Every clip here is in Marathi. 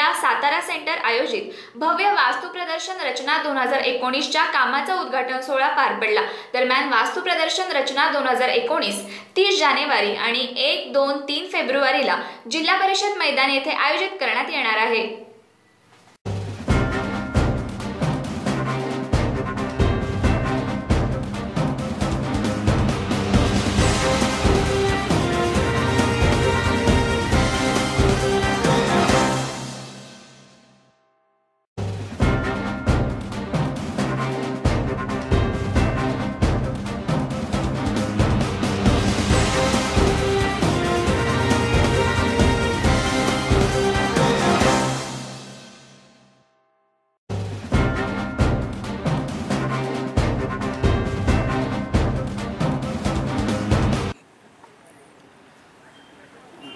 इंडिया सातारा सेंटर आयोजित भव्य वास्तु प्रदर्शन रचना 2019च्या कामाचा उद्घाटन सोहळा पार पडला। दरम्यान वास्तु प्रदर्शन रचना 2019 30 जानेवारी आणि 1, 2, 3 फेब्रुवारीला जिल्हा परिषद मैदान येथे आयोजित करण्यात येणार आहे।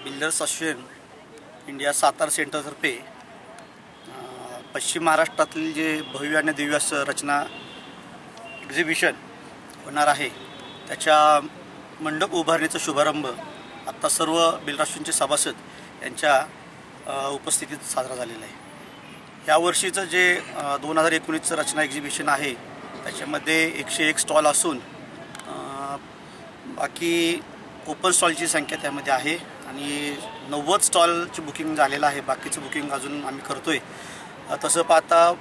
बिल्डर्स असोसिएशन इंडिया सातारा सेंटरतर्फे पश्चिम महाराष्ट्रातील जे भव्य आणि दिव्य रचना एक्झिबिशन होणार आहे त्याच्या मंडप उभारणीचा शुभारंभ आत्ता सर्व बिल्डर्सचे सभासद यांच्या उपस्थितीत साजरा झालेला आहे। यावर्षीचं जे 2019चं रचना एक्झिबिशन आहे त्याच्यामध्ये 101 स्टॉल असून बाकी ओपन स्टॉलची संख्या त्यामध्ये आहे आणि 90 स्टॉलची बुकिंग झालेलं आहे। बाकीचं बुकिंग अजून आम्ही करतोय। तसं पाहता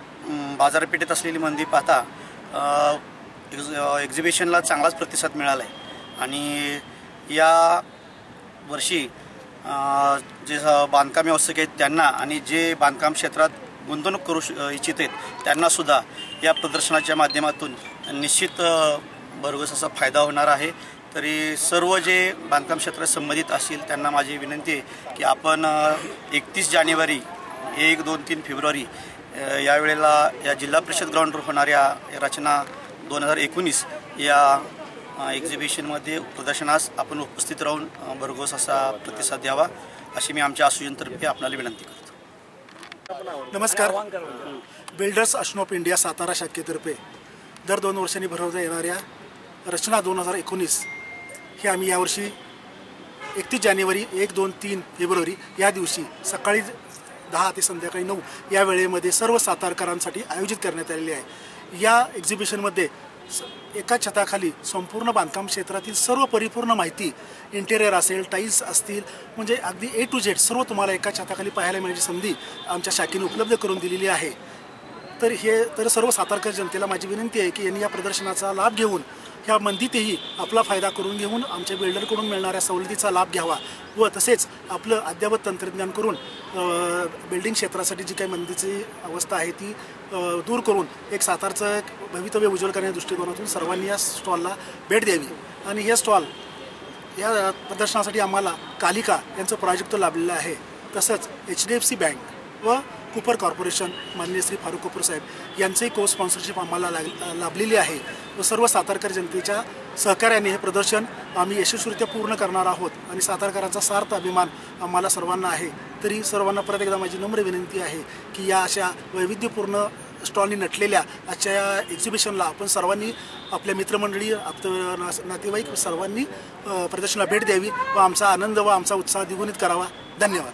बाजारपेठेत असलेली मंदी पाहता एक्झिबिशनला चांगलाच प्रतिसाद मिळाला आहे आणि या वर्षी जे बांधकाम व्यावसायिक आहेत त्यांना आणि जे बांधकाम क्षेत्रात गुंतवणूक करू इच्छित आहेत त्यांनासुद्धा या प्रदर्शनाच्या माध्यमातून निश्चित भरघोस असा फायदा होणार आहे। तरी सर्व जे बांधकाम क्षेत्रात संबंधित असतील त्यांना माझी विनंती आहे की आपण 31 जानेवारी 1, 2, 3 फेब्रुवारी यावेळेला या जिल्हा परिषद ग्राउंडवर होणाऱ्या रचना 2019 या एक्झिबिशनमध्ये प्रदर्शनास आपण उपस्थित राहून भरघोस असा प्रतिसाद द्यावा अशी मी आमच्या असोसिएशनतर्फे आपल्याला विनंती करतो। नमस्कार। Builders association of India Satara शाखेतर्फे दर 2 वर्षांनी भरवण्यात येणाऱ्या रचना 2019 हे आम्ही यावर्षी 31 जानेवारी 1, 2, 3 फेब्रुवारी या दिवशी सकाळी 10 ते संध्याकाळी 9 या वेळेमध्ये सर्व सातारकरांसाठी आयोजित करण्यात आलेले आहे। या एक्झिबिशनमध्ये एका छताखाली संपूर्ण बांधकाम क्षेत्रातील सर्व परिपूर्ण माहिती, इंटेरियर असेल, टाईल्स असतील, म्हणजे अगदी A to Z सर्व तुम्हाला एका छताखाली पाहायला मिळण्याची संधी आमच्या शाखेने उपलब्ध करून दिलेली आहे। तर सर्व सातारकर जनतेला माझी विनंती आहे की यांनी या प्रदर्शनाचा लाभ घेऊन ह्या मंदीतही आपला फायदा करून घेऊन आमच्या बिल्डरकडून मिळणाऱ्या सवलतीचा लाभ घ्यावा व तसेच आपलं अद्ययावत तंत्रज्ञान करून बिल्डिंग क्षेत्रासाठी जी काही मंदीची अवस्था आहे ती दूर करून एक सातारचं भवितव्य उज्ज्वल करण्याच्या दृष्टिकोनातून सर्वांनी या स्टॉलला भेट द्यावी। आणि हे स्टॉल या प्रदर्शनासाठी आम्हाला कालिका यांचं प्रोजेक्ट लाभलेलं आहे। तसंच HDFC बँक व कुपर कॉर्पोरेशन माननीय श्री फारुख कपूर साहेब यांचंही को स्पॉन्सरशिप आम्हाला लाभलेली आहे व सर्व सातारकर जनतेच्या सहकार्याने हे प्रदर्शन आम्ही यशस्वीरित्या पूर्ण करणार आहोत आणि सातारकरांचा सार्थ अभिमान आम्हाला सर्वांना आहे। तरी सर्वांना परत एकदा माझी नम्र विनंती आहे की या अशा वैविध्यपूर्ण स्टॉलनी नटलेल्या आजच्या या एक्झिबिशनला आपण सर्वांनी आपल्या मित्रमंडळी नातेवाईक सर्वांनी प्रदर्शनाला भेट द्यावी व आमचा आनंद व आमचा उत्साह द्विगुणित करावा। धन्यवाद।